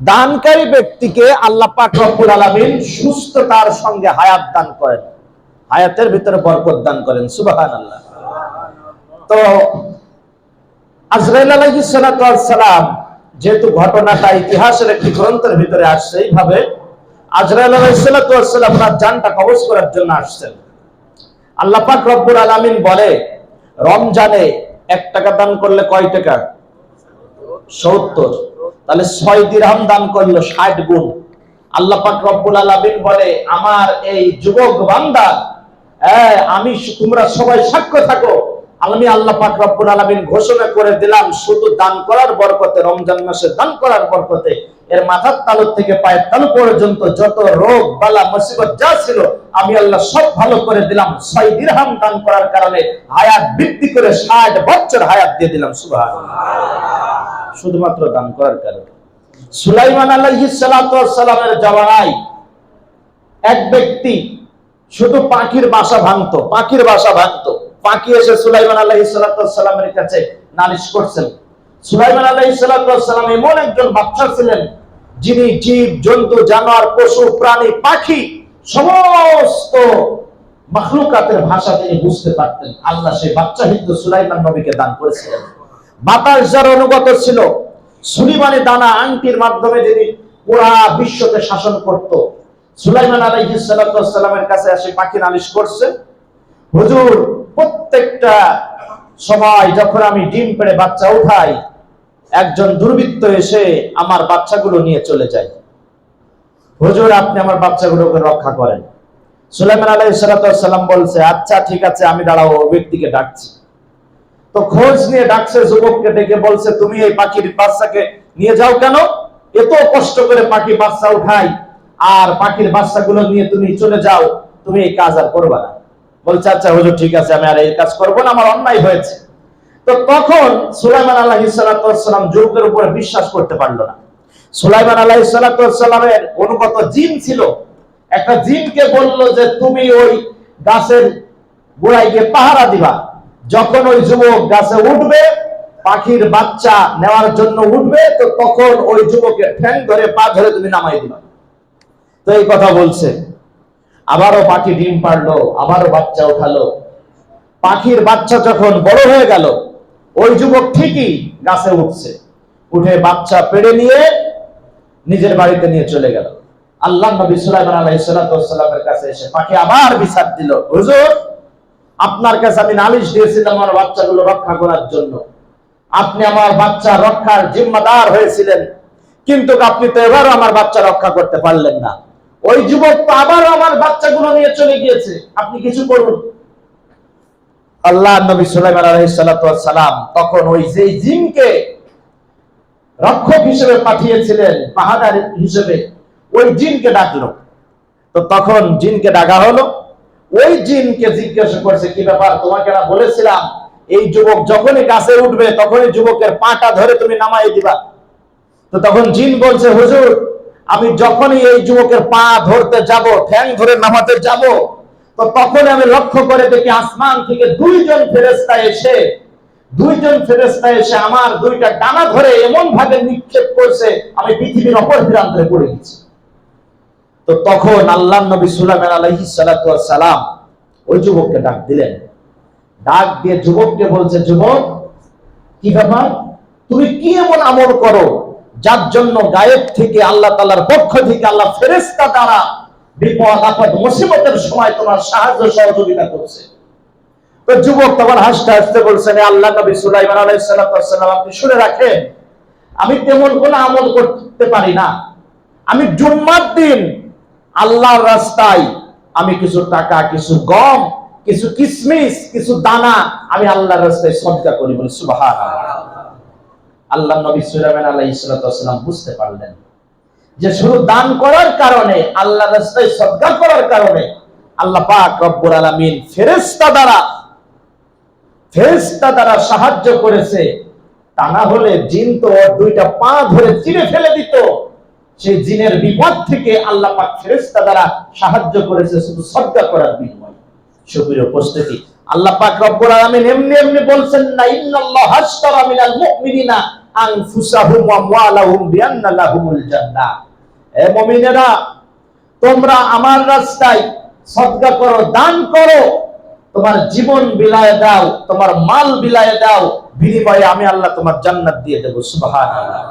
দানকারী ব্যক্তিকে আল্লাহ পাক রব্বুল আলামিন সুস্থতার সঙ্গে হায়াত দান করেন, হায়াতের ভিতরে বরকত দান করেন। সুবহানাল্লাহ। তো আজরাইল আলাইহিস সালাতু ওয়াস সালাম, যেহেতু ঘটনাটা ইতিহাসের একটি গ্রন্থের ভিতরে আসছে, এইভাবে আজরাইল আলাইহিস সালাতু ওয়াস সালাম তার জানটা কবজ করার জন্য আসছেন। আল্লাহ পাক রব্বুল আলামিন বলে, রমজানে 1 টাকা দান করলে কয় টাকা? 70। তাহলে 6 দিরহাম দান করলো 60 গুণ। আল্লাহ পাক রব্বুল আলামিন বলে, আমার এই যুবক বান্দা, আমি, তোমরা সবাই সাক্ষ্য থাকো, আমি আল্লাহ পাক রব্বুল আলামিন ঘোষণা করে দিলাম, শুধু দান করার বরকতে, রমজান মাসে দান করার বরকতে, এর মাথার তালু থেকে পায়ের তালু পর্যন্ত যত রোগ বালা মুসিবত যা ছিল, আমি আল্লাহ সব ভালো করে দিলাম। 6 দিরহাম দান করার কারণে হায়াত বৃদ্ধি করে 60 বছর হায়াত দিয়ে দিলাম। সুবহানাল্লাহ। শুধুমাত্র দান করার কারণে। সুলাইমান আলাইহিস সালাতু ওয়াস সালামের জামানায় এক ব্যক্তি শুধু পাখির বাসা ভাঙতো, পাখি এসে সুলাইমান আলাইহিস সালাতু ওয়াস সালামের কাছে নালিশ করছেন। সুলাইমান আলাইহিস সালাতু ওয়াস সালাম এমন একজন বাদশা ছিলেন, যিনি জীব জন্তু জানোয়ার পশু প্রাণী পাখি সমস্ত মাখলুকাতের ভাষা তিনি বুঝতে পারতেন। আল্লাহ সেই বাচ্চা হিন্দু সুলাইমান নবীকে দান করেছিলেন। বাতাস যার অনুগত ছিল, সুলিমানে দানা আংটির মাধ্যমে যিনি পুরা বিশ্বকে শাসন করত। সুলাইমান আলাইহিস সালাতু ওয়াস সালামের কাছে এসে পাখি নালিশ করছে, হুজুর, প্রত্যেকটা সময় যখন আমি ডিম পেড়ে বাচ্চা উঠাই, একজন দুর্বৃত্ত এসে আমার বাচ্চাগুলো নিয়ে চলে যায়। হুজুর, আপনি আমার বাচ্চাগুলোকে রক্ষা করেন। সুলাইমান আলাইহিস সালাতু ওয়াস সালাম বলছে, আচ্ছা ঠিক আছে, আমি দাঁড়াও, ওই ব্যক্তিকে ডাকছি। তো খোঁজ নিয়ে ডাকছে, যুবককে ডেকে বলছে, তুমি এই পাখির বাচ্চাকে নিয়ে যাও কেন? এত কষ্ট করে পাখি বাচ্চা উঠাই, আর পাখির বাচ্চাগুলো নিয়ে তুমি চলে যাও, তুমি এই কাজ আর করবা না। বলছে, আচ্ছা হুজুর ঠিক আছে, আমি আর এই কাজ করব না, আমার অন্যায় হয়েছে। তো তখন সুলাইমান আলাইহিস সালাতু ওয়াস সালাম যুবকের উপরে বিশ্বাস করতে পারলো না। সুলাইমান আলাইহিস সালাতু ওয়াস সালামের অনুগত জিন ছিল, একটা জিনকে বলল যে তুমি ওই গাছের গোড়ায় গিয়ে পাহারা দিবা, যখন ওই যুবক গাছে উঠবে, পাখির বাচ্চা নেওয়ার জন্য উঠবে, তো তখন ওই যুবকের ঠ্যাং ধরে পা ধরে তুমি নামাই দিবা। তো এই কথা বলছে। আবারও পাখি ডিম পারলো, আবারও বাচ্চা উঠালো। পাখির বাচ্চা যখন বড় হয়ে গেল, ওই যুবক ঠিকই গাছে উঠছে, উঠে বাচ্চা পেড়ে নিয়ে নিজের বাড়িতে নিয়ে চলে গেল। আল্লাহ নবী সুলাইমান আলাইহিস সালাতু ওয়াস সালামের কাছে এসে পাখি আবার বিচার দিল, হুজুর, আপনার কাছে আমি নালিশ দিয়েছিলাম আমার বাচ্চাগুলো রক্ষা করার জন্য, আপনি আমার বাচ্চা রক্ষার জিম্মাদার হয়েছিলেন, কিন্তু আপনি তো এবারও আমার বাচ্চা রক্ষা করতে পারলেন না। ওই যুবক তো আবারও আমার বাচ্চাগুলো নিয়ে চলে গিয়েছে, আপনি কিছু করুন। আল্লাহ নবী সুলাইমান আলাইহিস সালাতু ওয়াস সালাম তখন ওই যে জিনকে রক্ষক হিসেবে পাঠিয়েছিলেন, পাহারাদার হিসেবে, ওই জিনকে ডাকলো। তো তখন জিনকে ডাকা হলো। ওই জিনকে জিজ্ঞাসা করছে, কি ব্যাপার, তোমাকে না বলেছিলাম এই যুবক যখনই গাছে উঠবে তখনই যুবকের পাটা ধরে তুমি নামাই দিবা? তো তখন জিন বলছে, হুজুর, আমি যখনই এই যুবকের পা ধরতে যাব, ঠ্যাং ধরে নামাতে যাব, তো তখন আমি লক্ষ্য করে দেখি আসমান থেকে দুইজন ফেরেশতা এসে আমার দুইটা ডানা ধরে এমন ভাবে নিক্ষেপ করছে, আমি পৃথিবীর অপর প্রান্তে পড়ে গেছি। তো তখন আল্লাহ নবী সুলাইমান আলাইহিস সালাতু ওয়াস সালাম ওই যুবককে ডাক দিলেন। ডাক দিয়ে যুবককে বলছে, যুবক, কি ব্যাপার, তুমি কি এমন আমল করো যার জন্য গায়েব থেকে আল্লাহ তাআলার পক্ষ থেকে আল্লাহ ফেরেশতা দ্বারা বিপদ আপদ মুসিবতের সময় তোমার সাহায্য সহযোগিতা করছে? তো যুবক তখন হাসতে হাসতে বলছেন, আল্লাহ নবী সুলাইমান আলাইহিস সালাতু ওয়াস সালাম, আপনি শুনে রাখেন, আমি তেমন কোনো আমল করতে পারি না। আমি জুম্মার দিন আল্লাহর রাস্তায় আমি কিছু টাকা, কিছু গম, কিছু কিশমিশ, কিছু দানা আমি আল্লাহর রাস্তায় সদকা করি। বলি সুবহানাল্লাহ। আল্লাহ নবী সুলাইমান আলাইহিস সালাতু ওয়াস সালাম বুঝতে পারলেন যে শুধু দান করার কারণে, আল্লাহর রাস্তায় সদকা করার কারণে আল্লাহ পাক রব্বুল আলামিন ফেরেশতা দ্বারা সাহায্য করেছে। তা না হলে জিন তো দুইটা পা ধরে চিরে ফেলে দিত। সেই জিনের বিপদ থেকে আল্লাহ পাক ফেরেশতা দ্বারা সাহায্য করেছে শুধু সদকা করার বিনিময়ে। সুপ্রিয় উপস্থিতি, আল্লাহ পাক রব্বুল আলামিন এমনি বলছেন না, ইন্নাল্লাহা আশতারা মিনাল মুমিনিনা আনফুসাহুম ওয়া আমওয়ালাহুম বিআন্না লাহুমুল জান্নাহ। হে মুমিনেরা, তোমরা আমার রাস্তায় সদকা করো, দান করো, তোমার জীবন বিলায় দাও, তোমার মাল বিলায় দাও, বিনিময়ে আমি আল্লাহ তোমার জান্নাত দিয়ে দেব। সুবহানাল্লাহ।